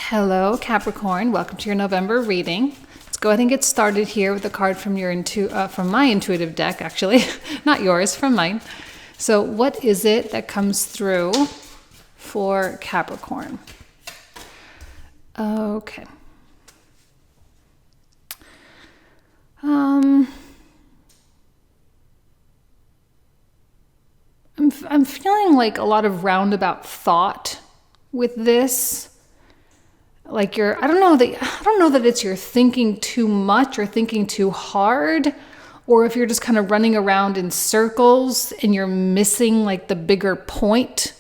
Hello, Capricorn. Welcome to your November reading. Let's go ahead and get started here with a card from from my intuitive deck, actually, not yours, from mine. So, what is it that comes through for Capricorn? Okay. I'm feeling like a lot of roundabout thought with this. Like I don't know that it's you're thinking too much or thinking too hard, or if you're just kind of running around in circles and you're missing like the bigger point.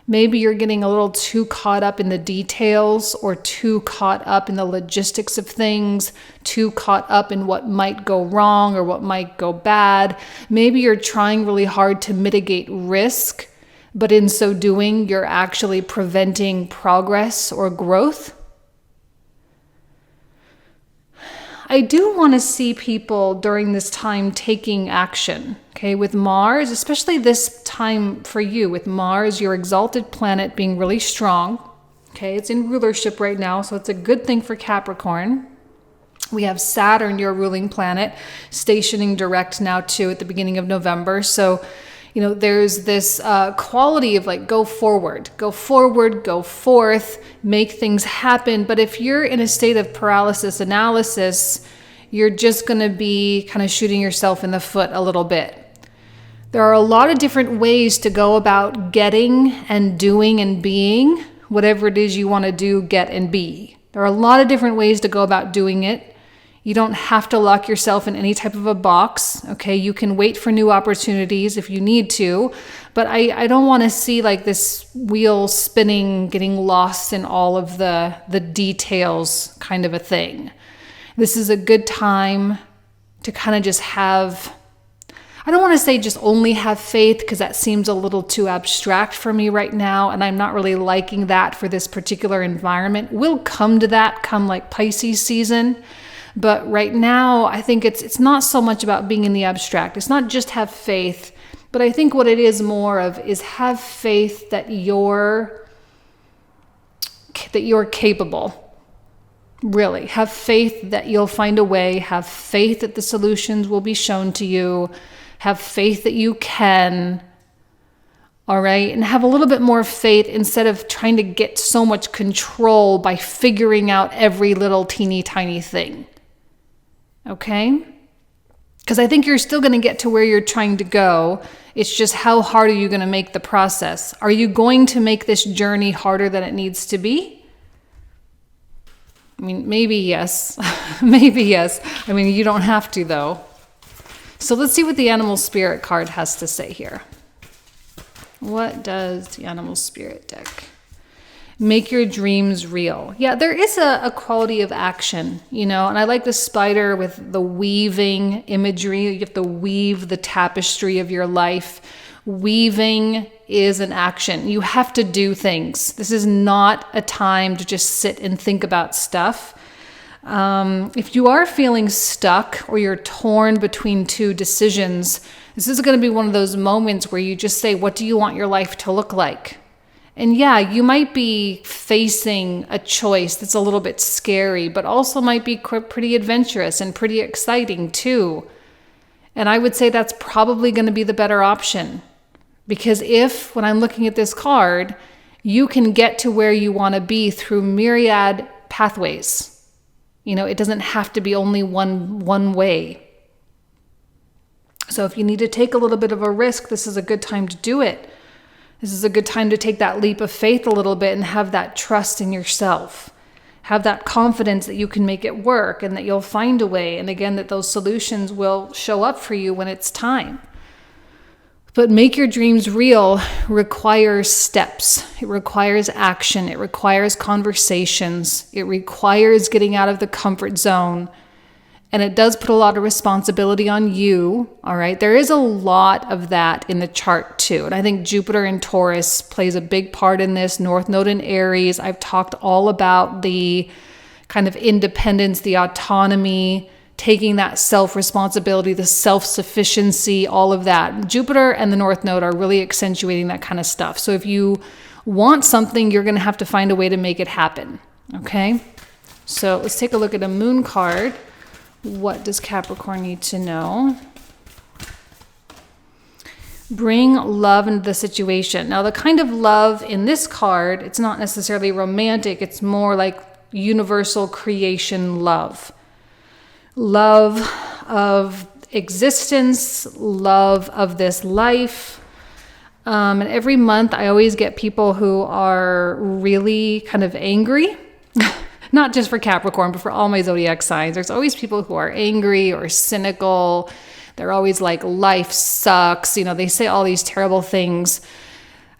Maybe you're getting a little too caught up in the details or too caught up in the logistics of things, too caught up in what might go wrong or what might go bad. Maybe you're trying really hard to mitigate risk, but in so doing, you're actually preventing progress or growth. I do want to see people during this time taking action, okay, with Mars, especially this time for you, with Mars, your exalted planet being really strong, okay, it's in rulership right now, so it's a good thing for Capricorn. We have Saturn, your ruling planet, stationing direct now too at the beginning of November, so there's this quality of like, go forward, go forth, make things happen. But if you're in a state of paralysis analysis, you're just going to be kind of shooting yourself in the foot a little bit. There are a lot of different ways to go about getting and doing and being whatever it is you want to do, get, and be. There are a lot of different ways to go about doing it. You don't have to lock yourself in any type of a box, okay? You can wait for new opportunities if you need to, but I don't want to see like this wheel spinning, getting lost in all of the details kind of a thing. This is a good time to kind of just have, I don't want to say just only have faith because that seems a little too abstract for me right now, and I'm not really liking that for this particular environment. We'll come to that come like Pisces season. But right now, I think it's not so much about being in the abstract. It's not just have faith, but I think what it is more of is have faith that you're capable. Really, have faith that you'll find a way. Have faith that the solutions will be shown to you. Have faith that you can. All right, and have a little bit more faith instead of trying to get so much control by figuring out every little teeny tiny thing. Okay? Because I think you're still going to get to where you're trying to go. It's just how hard are you going to make the process? Are you going to make this journey harder than it needs to be? I mean, maybe yes. Maybe yes. I mean, you don't have to though. So let's see what the Animal Spirit card has to say here. What does the Animal Spirit deck? Make your dreams real. Yeah, there is a quality of action, and I like the spider with the weaving imagery. You have to weave the tapestry of your life. Weaving is an action. You have to do things. This is not a time to just sit and think about stuff. If you are feeling stuck or you're torn between two decisions, this is going to be one of those moments where you just say, what do you want your life to look like? And yeah, you might be facing a choice that's a little bit scary, but also might be pretty adventurous and pretty exciting too. And I would say that's probably going to be the better option. Because when I'm looking at this card, you can get to where you want to be through myriad pathways. It doesn't have to be only one way. So if you need to take a little bit of a risk, this is a good time to do it. This is a good time to take that leap of faith a little bit and have that trust in yourself. Have that confidence that you can make it work and that you'll find a way. And again, that those solutions will show up for you when it's time. But make your dreams real requires steps. It requires action. It requires conversations. It requires getting out of the comfort zone. And it does put a lot of responsibility on you, all right? There is a lot of that in the chart too. And I think Jupiter in Taurus plays a big part in this. North Node in Aries. I've talked all about the kind of independence, the autonomy, taking that self-responsibility, the self-sufficiency, all of that. Jupiter and the North Node are really accentuating that kind of stuff. So if you want something, you're going to have to find a way to make it happen. Okay, so let's take a look at a moon card. What does Capricorn need to know? Bring love into the situation. Now, the kind of love in this card, it's not necessarily romantic. It's more like universal creation love. Love of existence, love of this life. And every month I always get people who are really kind of angry. Not just for Capricorn, but for all my zodiac signs. There's always people who are angry or cynical. They're always like, life sucks. They say all these terrible things.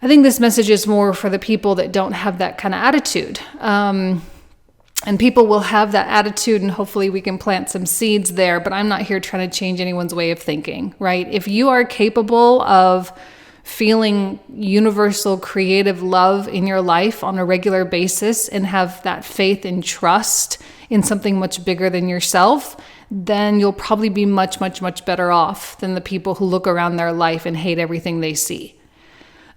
I think this message is more for the people that don't have that kind of attitude. And people will have that attitude, and hopefully we can plant some seeds there. But I'm not here trying to change anyone's way of thinking, right? If you are capable of feeling universal creative love in your life on a regular basis and have that faith and trust in something much bigger than yourself, then you'll probably be much, much, much better off than the people who look around their life and hate everything they see.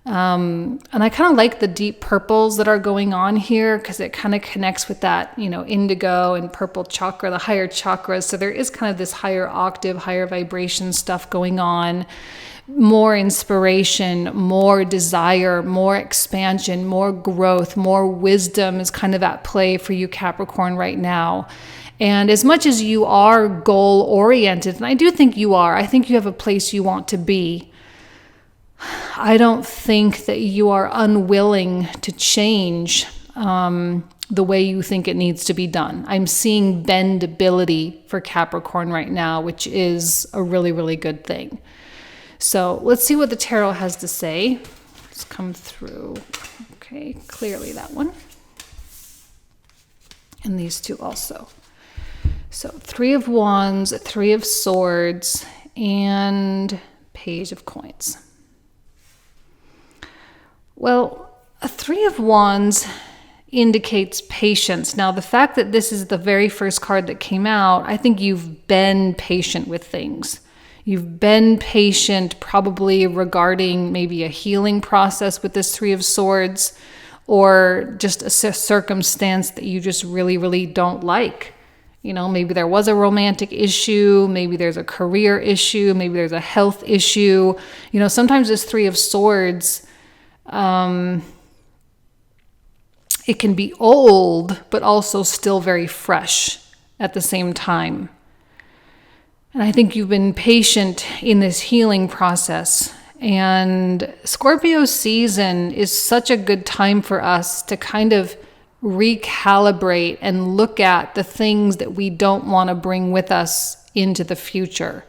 And I kind of like the deep purples that are going on here because it kind of connects with that, indigo and purple chakra, the higher chakras. So there is kind of this higher octave, higher vibration stuff going on. More inspiration, more desire, more expansion, more growth, more wisdom is kind of at play for you, Capricorn, right now. And as much as you are goal-oriented, and I do think you are, I think you have a place you want to be, I don't think that you are unwilling to change the way you think it needs to be done. I'm seeing bendability for Capricorn right now, which is a really, really good thing. So let's see what the tarot has to say. Let's come through. Okay, clearly that one. And these two also. So 3 of Wands, 3 of Swords, and Page of Coins. Well, a 3 of Wands indicates patience. Now, the fact that this is the very first card that came out, I think you've been patient with things. You've been patient probably regarding maybe a healing process with this 3 of Swords, or just a circumstance that you just really, really don't like. Maybe there was a romantic issue, maybe there's a career issue, maybe there's a health issue. Sometimes this 3 of Swords, it can be old, but also still very fresh at the same time. And I think you've been patient in this healing process. And Scorpio season is such a good time for us to kind of recalibrate and look at the things that we don't want to bring with us into the future.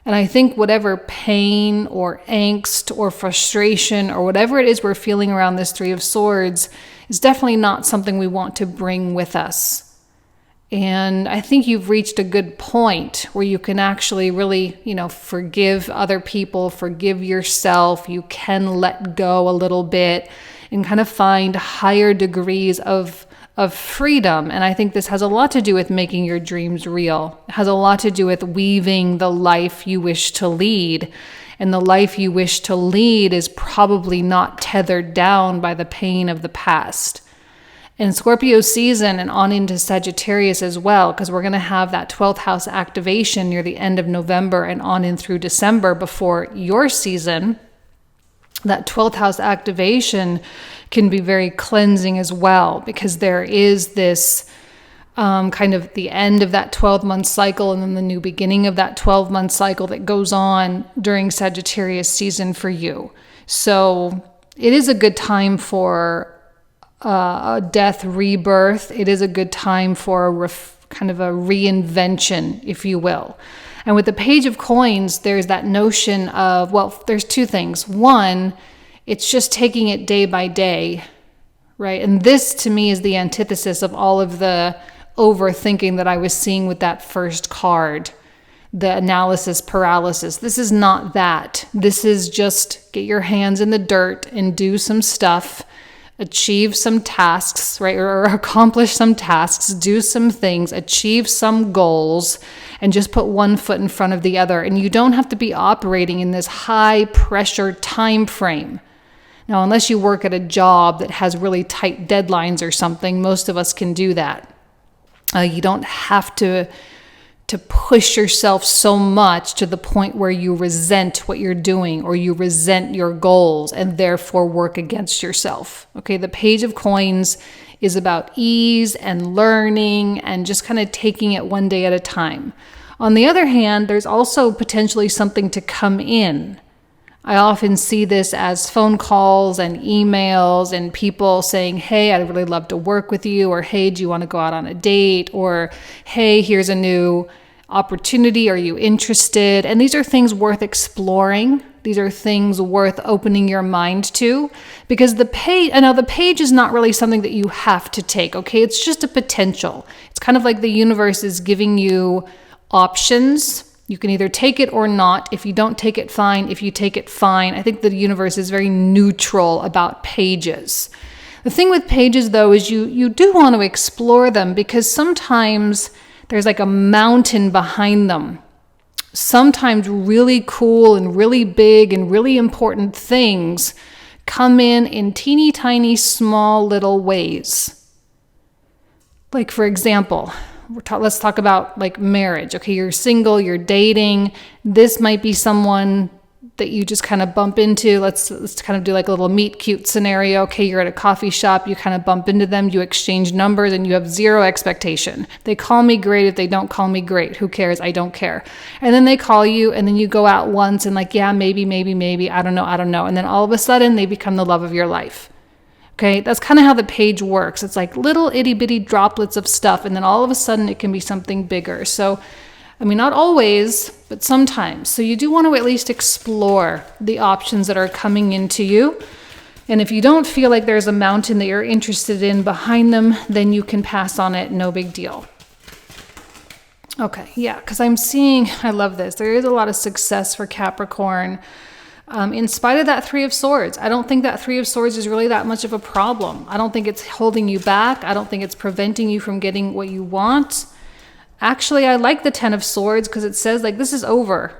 And I think whatever pain or angst or frustration or whatever it is we're feeling around this 3 of Swords is definitely not something we want to bring with us. And I think you've reached a good point where you can actually really, forgive other people, forgive yourself. You can let go a little bit and kind of find higher degrees of freedom. And I think this has a lot to do with making your dreams real. It has a lot to do with weaving the life you wish to lead. And the life you wish to lead is probably not tethered down by the pain of the past. And Scorpio season and on into Sagittarius as well, because we're going to have that 12th house activation near the end of November and on in through December before your season. That 12th house activation can be very cleansing as well, because there is this kind of the end of that 12-month cycle and then the new beginning of that 12-month cycle that goes on during Sagittarius season for you. So it is a good time for a death rebirth. It is a good time for kind of a reinvention, if you will. And with the Page of Coins, there's that notion of, there's 2 things. One, it's just taking it day by day, right? And this to me is the antithesis of all of the overthinking that I was seeing with that first card, the analysis paralysis. This is not that. This is just get your hands in the dirt and do some stuff, achieve some tasks, right? Or accomplish some tasks, do some things, achieve some goals, and just put one foot in front of the other. And you don't have to be operating in this high pressure time frame. Now, unless you work at a job that has really tight deadlines or something, most of us can do that. You don't have to push yourself so much to the point where you resent what you're doing or you resent your goals and therefore work against yourself. Okay, the Page of Coins is about ease and learning and just kind of taking it one day at a time. On the other hand, there's also potentially something to come in. I often see this as phone calls and emails and people saying, hey, I'd really love to work with you, or hey, do you want to go out on a date, or hey, here's a new opportunity, are you interested? And these are things worth exploring. These are things worth opening your mind to, because the page is not really something that you have to take, okay? It's just a potential. It's kind of like the universe is giving you options. You can either take it or not. If you don't take it, fine. If you take it, fine. I think the universe is very neutral about pages. The thing with pages, though, is you do want to explore them, because sometimes there's like a mountain behind them. Sometimes really cool and really big and really important things come in teeny tiny small little ways. Like, for example, let's talk about like marriage. Okay, you're single, you're dating. This might be someone that you just kind of bump into. Let's kind of do like a little meet cute scenario. Okay, you're at a coffee shop, you kind of bump into them, you exchange numbers, and you have zero expectation. They call me, great. If they don't call me, great. Who cares? I don't care. And then they call you, and then you go out once and like, yeah, maybe, I don't know. And then all of a sudden they become the love of your life. Okay, that's kind of how the page works. It's like little itty bitty droplets of stuff, and then all of a sudden it can be something bigger. So, I mean, not always, but sometimes. So you do want to at least explore the options that are coming into you. And if you don't feel like there's a mountain that you're interested in behind them, then you can pass on it, no big deal. Okay, yeah, because I'm seeing, I love this. There is a lot of success for Capricorn. In spite of that Three of Swords, I don't think that Three of Swords is really that much of a problem. I don't think it's holding you back. I don't think it's preventing you from getting what you want. Actually, I like the Ten of Swords because it says like this is over.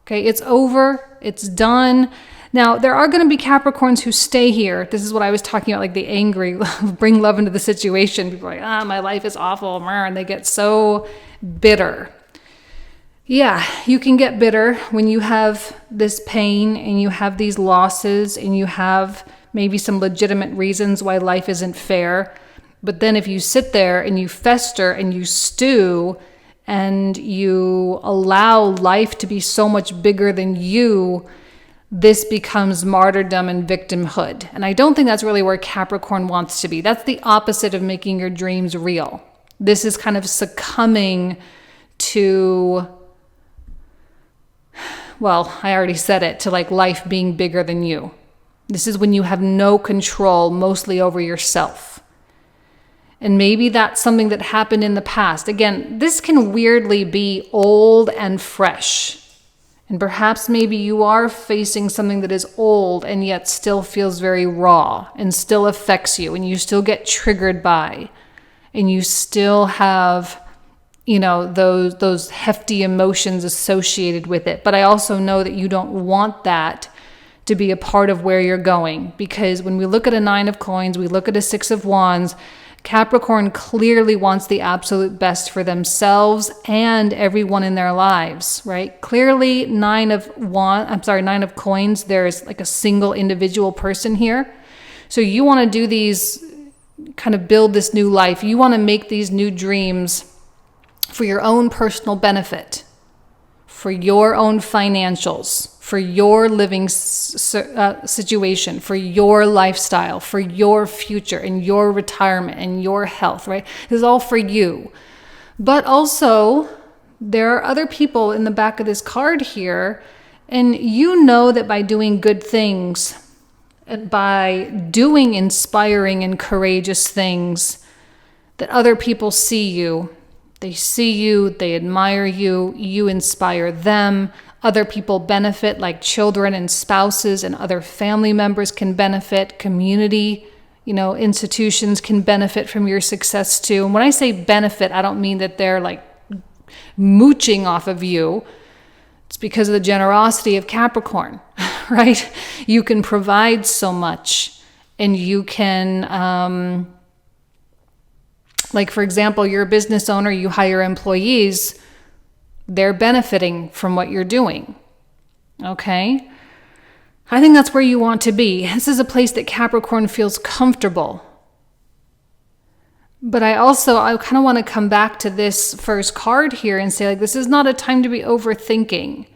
Okay, it's over. It's done. Now, there are going to be Capricorns who stay here. This is what I was talking about, like the angry, bring love into the situation. People are like, my life is awful. And they get so bitter. Yeah, you can get bitter when you have this pain and you have these losses and you have maybe some legitimate reasons why life isn't fair. But then if you sit there and you fester and you stew and you allow life to be so much bigger than you, this becomes martyrdom and victimhood. And I don't think that's really where Capricorn wants to be. That's the opposite of making your dreams real. This is kind of succumbing to, well, I already said it, to like life being bigger than you. This is when you have no control, mostly over yourself. And maybe that's something that happened in the past. Again, this can weirdly be old and fresh. And perhaps maybe you are facing something that is old and yet still feels very raw and still affects you and you still get triggered by and you still have, those hefty emotions associated with it. But I also know that you don't want that to be a part of where you're going, because when we look at a Nine of Coins, we look at a Six of Wands, Capricorn clearly wants the absolute best for themselves and everyone in their lives, right? Clearly, Nine of Coins, there's like a single individual person here. So you want to do these, kind of build this new life. You want to make these new dreams for your own personal benefit, for your own financials, for your living situation, for your lifestyle, for your future and your retirement and your health, right? This is all for you. But also, there are other people in the back of this card here, and you know that by doing good things and by doing inspiring and courageous things, that other people see you. They see you, they admire you, you inspire them. Other people benefit, like children and spouses and other family members can benefit. Community, institutions can benefit from your success too. And when I say benefit, I don't mean that they're like mooching off of you. It's because of the generosity of Capricorn, right? You can provide so much, and you can, like, for example, you're a business owner, you hire employees, they're benefiting from what you're doing. Okay? I think that's where you want to be. This is a place that Capricorn feels comfortable. But I kind of want to come back to this first card here and say, like, this is not a time to be overthinking,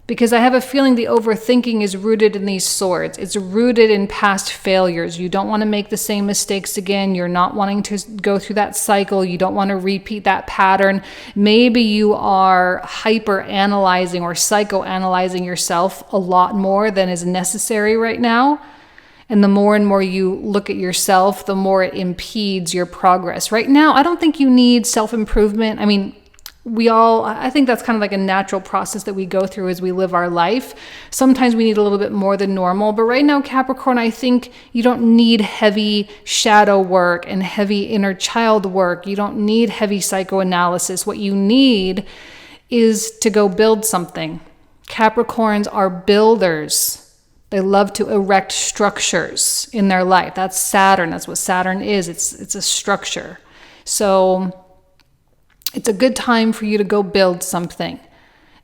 because I have a feeling the overthinking is rooted in these swords. It's rooted in past failures. You don't want to make the same mistakes again. You're not wanting to go through that cycle. You don't want to repeat that pattern. Maybe you are hyper analyzing or psychoanalyzing yourself a lot more than is necessary right now. And the more and more you look at yourself, the more it impedes your progress. Right now, I don't think you need self-improvement. I mean, I think that's kind of like a natural process that we go through as we live our life. Sometimes we need a little bit more than normal. But right now, Capricorn, I think you don't need heavy shadow work and heavy inner child work. You don't need heavy psychoanalysis. What you need is to go build something. Capricorns are builders. They love to erect structures in their life. That's Saturn. That's what Saturn is. It's a structure. So it's a good time for you to go build something.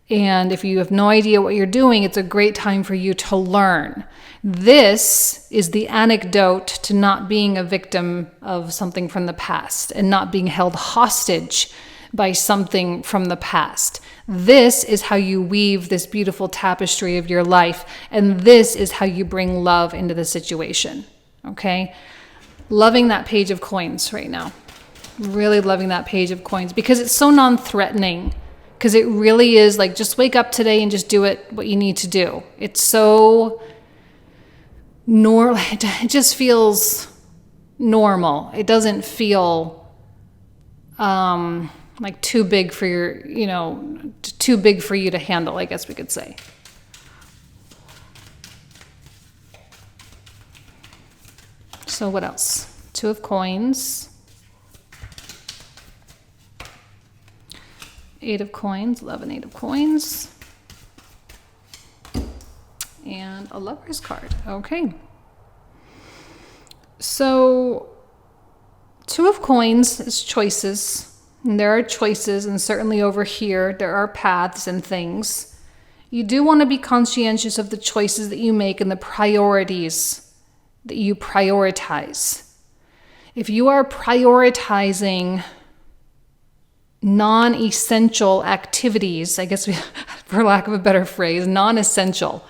And if you have no idea what you're doing, it's a great time for you to learn. This is the antidote to not being a victim of something from the past and not being held hostage by something from the past. This is how you weave this beautiful tapestry of your life, and this is how you bring love into the situation, okay? Loving that page of coins right now. Really loving that page of coins because it's so non-threatening, because it really is like, just wake up today and just do what you need to do. It's so normal. It just feels normal. It doesn't feel like too big for too big for you to handle, I guess we could say. So what else? Two of coins. Eight of coins. Love an eight of coins. And a lover's card. Okay. So two of coins is choices. And there are choices, and certainly over here, there are paths and things. You do want to be conscientious of the choices that you make and the priorities that you prioritize. If you are prioritizing non-essential activities, I guess for lack of a better phrase, non-essential.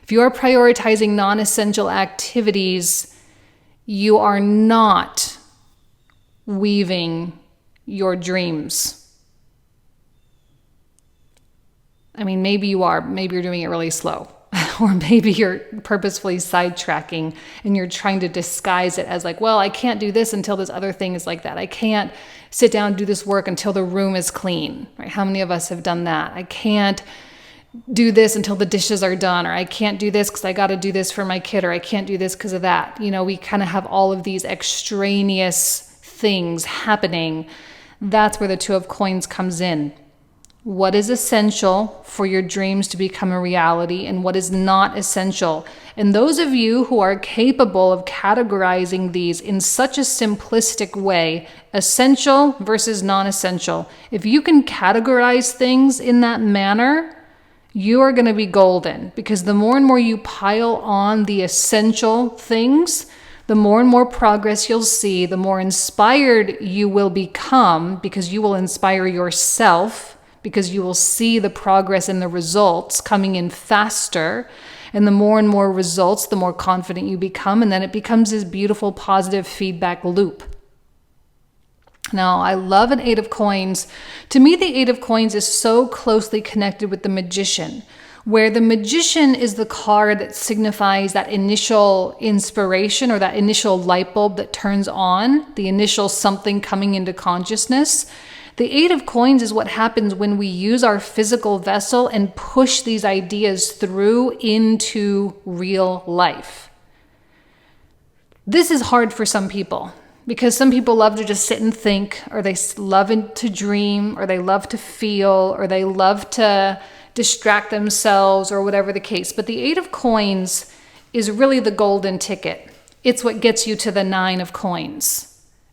If you are prioritizing non-essential activities, you are not weaving your dreams. I mean, maybe you are. Maybe you're doing it really slow. Or maybe you're purposefully sidetracking and you're trying to disguise it as like, well, I can't do this until this other thing is like that. I can't sit down and do this work until the room is clean. Right? How many of us have done that? I can't do this until the dishes are done, or I can't do this because I got to do this for my kid, or I can't do this because of that. You know, we kind of have all of these extraneous things happening. That's where the Two of Coins comes in. What is essential for your dreams to become a reality and what is not essential? And those of you who are capable of categorizing these in such a simplistic way, essential versus non-essential, if you can categorize things in that manner, you are going to be golden, because the more and more you pile on the essential things, the more and more progress you'll see, the more inspired you will become, because you will inspire yourself, because you will see the progress and the results coming in faster. And the more and more results, the more confident you become. And then it becomes this beautiful positive feedback loop. Now, I love an Eight of Coins. To me, the Eight of Coins is so closely connected with the Magician, where the Magician is the card that signifies that initial inspiration or that initial light bulb that turns on, the initial something coming into consciousness. The Eight of Coins is what happens when we use our physical vessel and push these ideas through into real life. This is hard for some people, because some people love to just sit and think, or they love to dream, or they love to feel, or they love to distract themselves or whatever the case. But the 8 of coins is really the golden ticket. It's what gets you to the 9 of coins.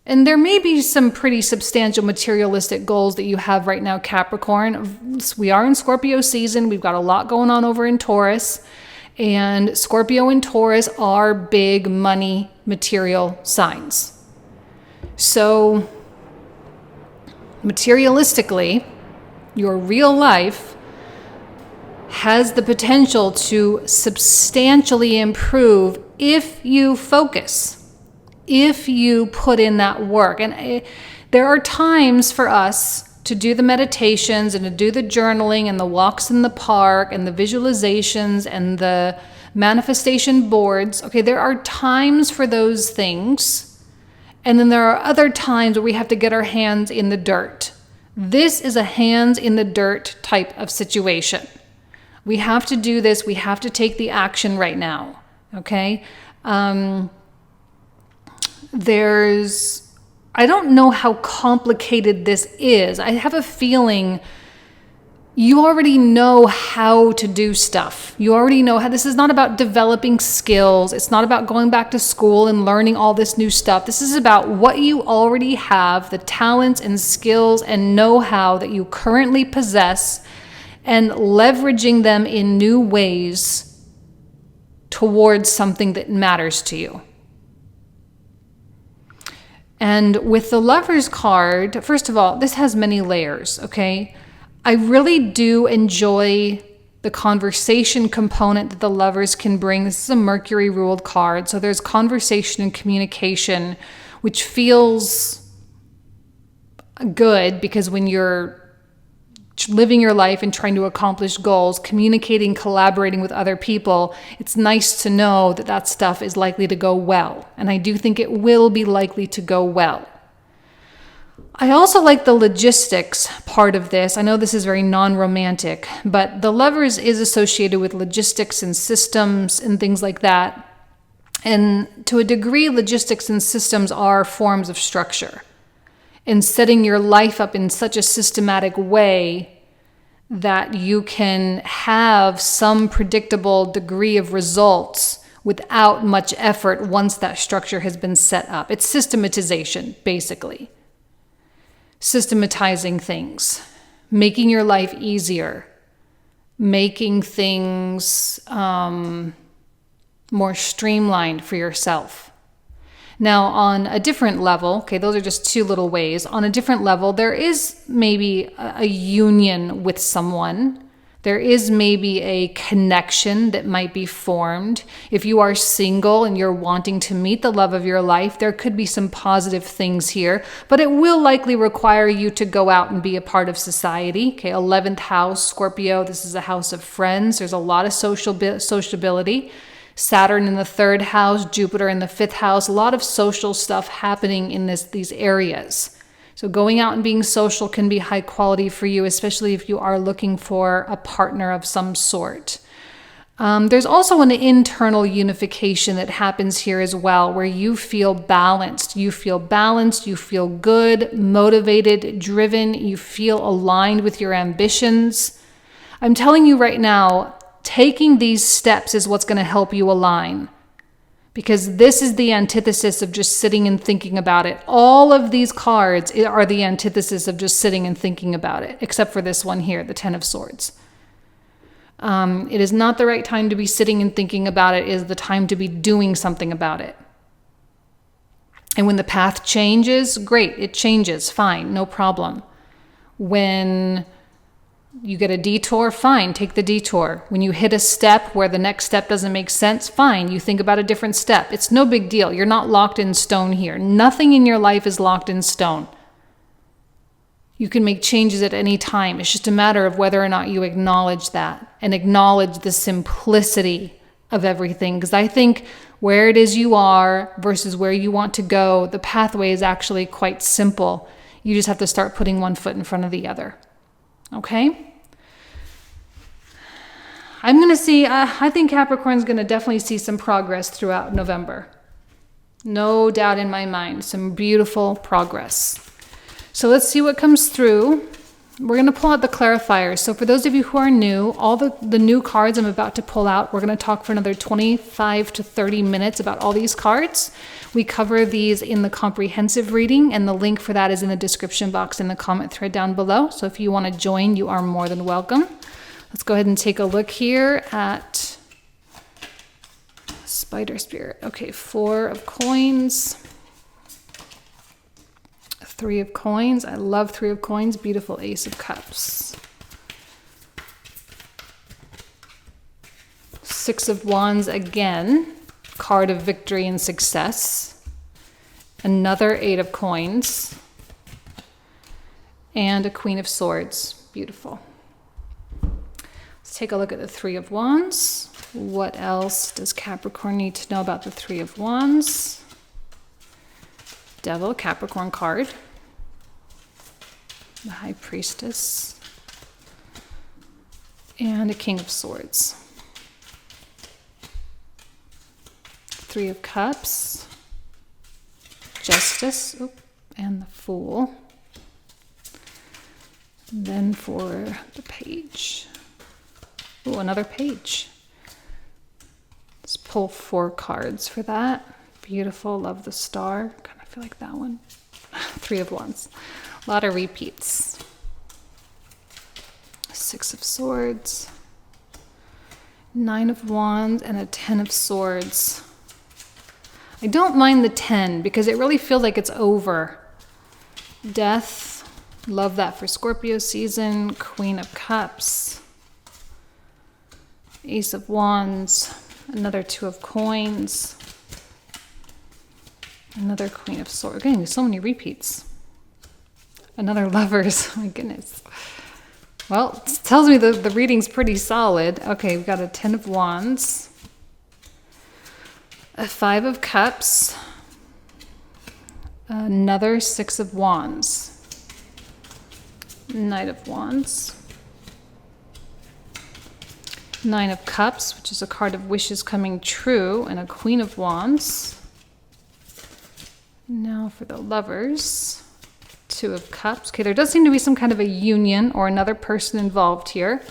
And there may be some pretty substantial materialistic goals that you have right now, Capricorn. We are in Scorpio season. We've got a lot going on over in Taurus. And Scorpio and Taurus are big money material signs. So materialistically, your real life has the potential to substantially improve if you focus, if you put in that work. And there are times for us to do the meditations and to do the journaling and the walks in the park and the visualizations and the manifestation boards. Okay, there are times for those things. And then there are other times where we have to get our hands in the dirt. This is a hands in the dirt type of situation. We have to do this. We have to take the action right now. Okay? I don't know how complicated this is. I have a feeling you already know how to do stuff. You already know how. This is not about developing skills. It's not about going back to school and learning all this new stuff. This is about what you already have, the talents and skills and know-how that you currently possess, and leveraging them in new ways towards something that matters to you. And with the Lovers card, first of all, this has many layers, okay? I really do enjoy the conversation component that the Lovers can bring. This is a Mercury ruled card, so there's conversation and communication, which feels good because when you're living your life and trying to accomplish goals, communicating, collaborating with other people, it's nice to know that that stuff is likely to go well. And I do think it will be likely to go well. I also like the logistics part of this. I know this is very non-romantic, but the Lovers is associated with logistics and systems and things like that. And to a degree, logistics and systems are forms of structure. And setting your life up in such a systematic way that you can have some predictable degree of results without much effort once that structure has been set up. It's systematization, basically. Systematizing things, making your life easier, making things more streamlined for yourself. Now, on a different level, okay, those are just two little ways. On a different level, there is maybe a union with someone. There is maybe a connection that might be formed. If you are single and you're wanting to meet the love of your life, there could be some positive things here, but it will likely require you to go out and be a part of society. Okay, 11th house, Scorpio, this is a house of friends. There's a lot of sociability. Saturn in the 3rd house, Jupiter in the 5th house, a lot of social stuff happening in these areas. So going out and being social can be high quality for you, especially if you are looking for a partner of some sort. There's also an internal unification that happens here as well, where you feel balanced. You feel good, motivated, driven. You feel aligned with your ambitions. I'm telling you right now, taking these steps is what's going to help you align, because this is the antithesis of just sitting and thinking about it. All of these cards are the antithesis of just sitting and thinking about it, except for this one here, the 10 of Swords. It is not the right time to be sitting and thinking about it. It is the time to be doing something about it. And when the path changes, great, it changes, fine, no problem. When you get a detour, fine, take the detour. When you hit a step where the next step doesn't make sense, fine, you think about a different step. It's no big deal. You're not locked in stone here. Nothing in your life is locked in stone. You can make changes at any time. It's just a matter of whether or not you acknowledge that and acknowledge the simplicity of everything. Because I think where it is you are versus where you want to go, the pathway is actually quite simple. You just have to start putting one foot in front of the other. Okay? I'm going to see, I think Capricorn's going to definitely see some progress throughout November. No doubt in my mind, some beautiful progress. So let's see what comes through We're going to pull out the clarifiers. So for those of you who are new, all the new cards I'm about to pull out, we're going to talk for another 25 to 30 minutes about all these cards. We cover these in the comprehensive reading, and the link for that is in the description box in the comment thread down below. So if you want to join, you are more than welcome. Let's go ahead and take a look here at Spider Spirit. Okay, 4 of coins. 3 of coins. I love 3 of coins. Beautiful Ace of Cups. 6 of Wands again. Card of victory and success. Another 8 of coins. And a Queen of Swords. Beautiful. Let's take a look at the 3 of Wands. What else does Capricorn need to know about the 3 of Wands? Devil, Capricorn card. The High Priestess. And a King of Swords. 3 of Cups. Justice. And the Fool. And then for the Page. Another Page. Let's pull 4 cards for that. Beautiful. Love the star. Kind of feel like that one. 3 of Wands. A lot of repeats. 6 of Swords. 9 of Wands and a 10 of Swords. I don't mind the 10 because it really feels like it's over. Death. Love that for Scorpio season. Queen of Cups. Ace of Wands. Another 2 of coins. Another Queen of Swords. Again, so many repeats. Another Lovers. Oh my goodness. Well, it tells me the reading's pretty solid. Okay, we've got a 10 of Wands. A 5 of Cups. Another 6 of Wands. Knight of Wands. 9 of Cups, which is a card of wishes coming true, and a Queen of Wands. Now for the Lovers, 2 of Cups. Okay, there does seem to be some kind of a union or another person involved here.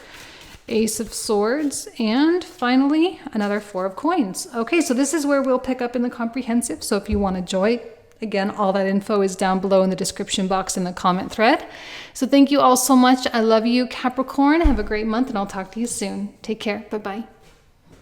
Ace of Swords, and finally, another 4 of coins. Okay, so this is where we'll pick up in the comprehensive. So if you want to join, again, all that info is down below in the description box in the comment thread. So thank you all so much. I love you, Capricorn. Have a great month, and I'll talk to you soon. Take care. Bye-bye.